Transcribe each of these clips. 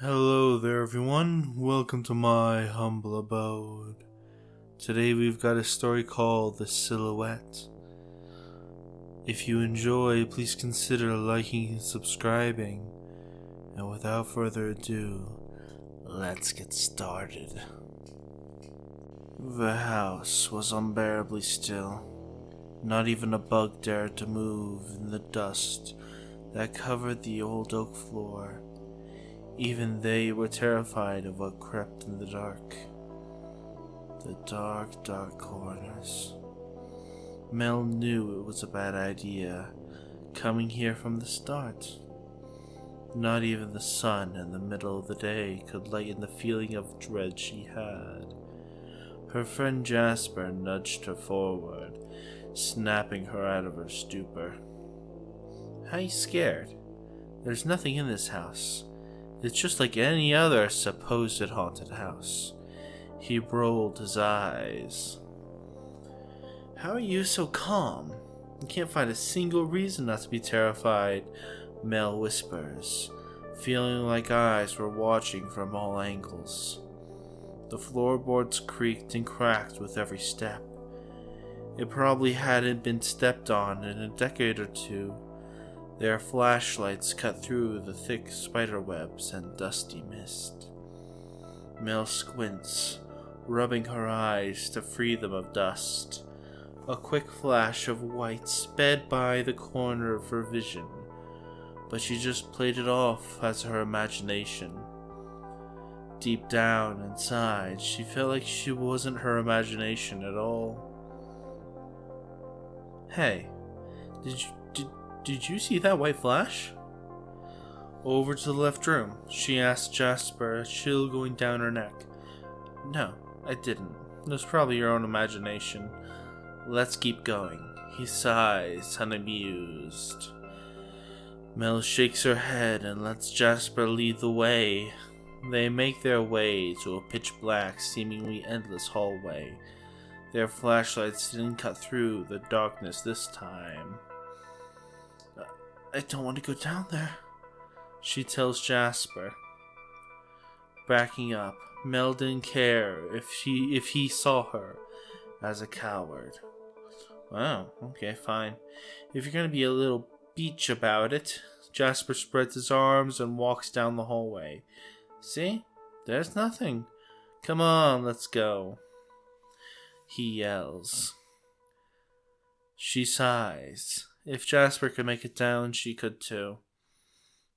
Hello there, everyone. Welcome to my humble abode. Today we've got a story called The Silhouette. If you enjoy, please consider liking and subscribing. And without further ado, let's get started. The house was unbearably still. Not even a bug dared to move in the dust that covered the old oak floor. Even they were terrified of what crept in the dark. The dark, dark corners. Mel knew it was a bad idea, coming here from the start. Not even the sun in the middle of the day could lighten the feeling of dread she had. Her friend Jasper nudged her forward, snapping her out of her stupor. "How you scared? There's nothing in this house. It's just like any other supposed haunted house." He rolled his eyes. "How are you so calm? You can't find a single reason not to be terrified," Mel whispers, feeling like eyes were watching from all angles. The floorboards creaked and cracked with every step. It probably hadn't been stepped on in a decade or two. Their flashlights cut through the thick spiderwebs and dusty mist. Mel squints, rubbing her eyes to free them of dust. A quick flash of white sped by the corner of her vision, but she just played it off as her imagination. Deep down inside, she felt like she wasn't her imagination at all. "Hey, did you see that white flash?" "Over to the left room," she asked Jasper, a chill going down her neck. "No, I didn't. It was probably your own imagination. Let's keep going." He sighs, unamused. Mel shakes her head and lets Jasper lead the way. They make their way to a pitch-black, seemingly endless hallway. Their flashlights didn't cut through the darkness this time. "I don't want to go down there," she tells Jasper. Backing up, Mel didn't care if he saw her as a coward. "Oh, okay, fine. If you're gonna be a little beach about it." Jasper spreads his arms and walks down the hallway. "See? There's nothing. Come on, let's go," he yells. She sighs. If Jasper could make it down, she could too.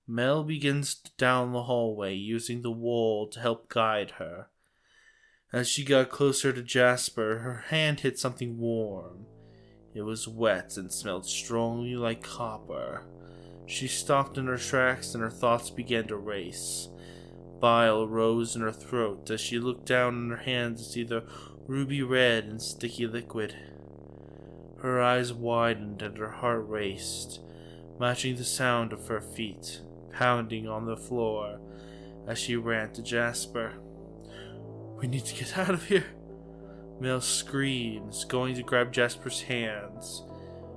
Mel begins down the hallway, using the wall to help guide her. As she got closer to Jasper, her hand hit something warm. It was wet and smelled strongly like copper. She stopped in her tracks and her thoughts began to race. Bile rose in her throat as she looked down in her hand to see the ruby red and sticky liquid. Her eyes widened and her heart raced, matching the sound of her feet pounding on the floor as she ran to Jasper. "We need to get out of here," Mel screams, going to grab Jasper's hands.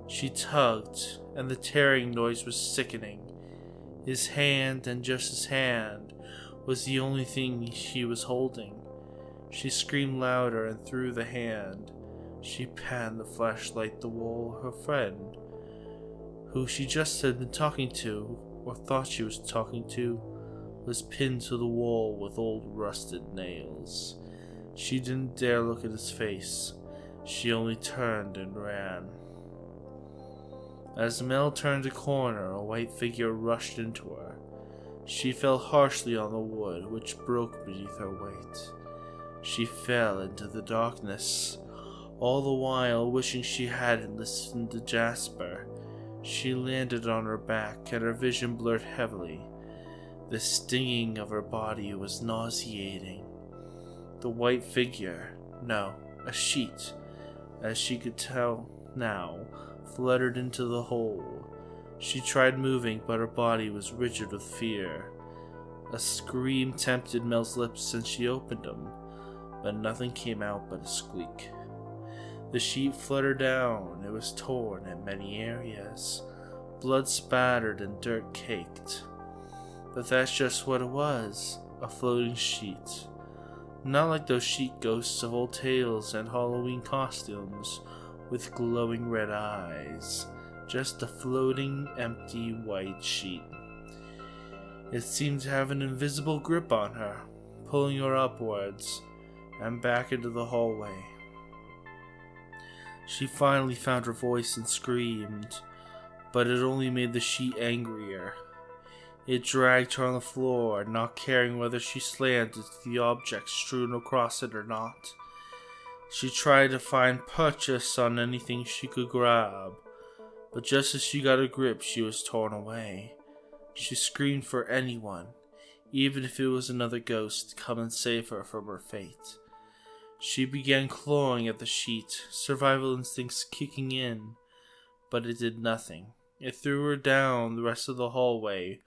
She tugged, and the tearing noise was sickening. His hand, and just his hand, was the only thing she was holding. She screamed louder and threw the hand. She panned the flashlight the wall. Her friend, who she just had been talking to, or thought she was talking to, was pinned to the wall with old rusted nails. She didn't dare look at his face. She only turned and ran. As Mel turned a corner, a white figure rushed into her. She fell harshly on the wood, which broke beneath her weight. She fell into the darkness, all the while wishing she hadn't listened to Jasper. She landed on her back, and her vision blurred heavily. The stinging of her body was nauseating. The white figure, no, a sheet, as she could tell now, fluttered into the hole. She tried moving, but her body was rigid with fear. A scream tempted Mel's lips and she opened them, but nothing came out but a squeak. The sheet fluttered down. It was torn in many areas, blood spattered and dirt caked. But that's just what it was, a floating sheet. Not like those sheet ghosts of old tales and Halloween costumes with glowing red eyes. Just a floating, empty white sheet. It seemed to have an invisible grip on her, pulling her upwards and back into the hallway. She finally found her voice and screamed, but it only made the sheet angrier. It dragged her on the floor, not caring whether she slammed into the objects strewn across it or not. She tried to find purchase on anything she could grab, but just as she got a grip, she was torn away. She screamed for anyone, even if it was another ghost, to come and save her from her fate. She began clawing at the sheet, survival instincts kicking in, but it did nothing. It threw her down the rest of the hallway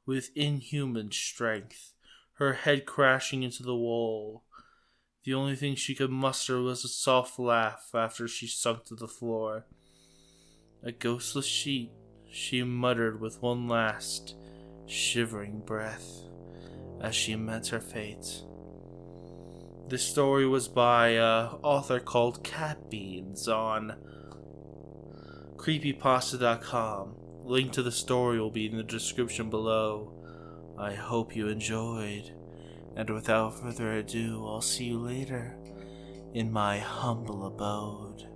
with inhuman strength, her head crashing into the wall. The only thing she could muster was a soft laugh after she sunk to the floor. A ghostless sheet, she muttered with one last, shivering breath as she met her fate. This story was by an author called Catbeans on creepypasta.com. Link to the story will be in the description below. I hope you enjoyed, and without further ado, I'll see you later in my humble abode.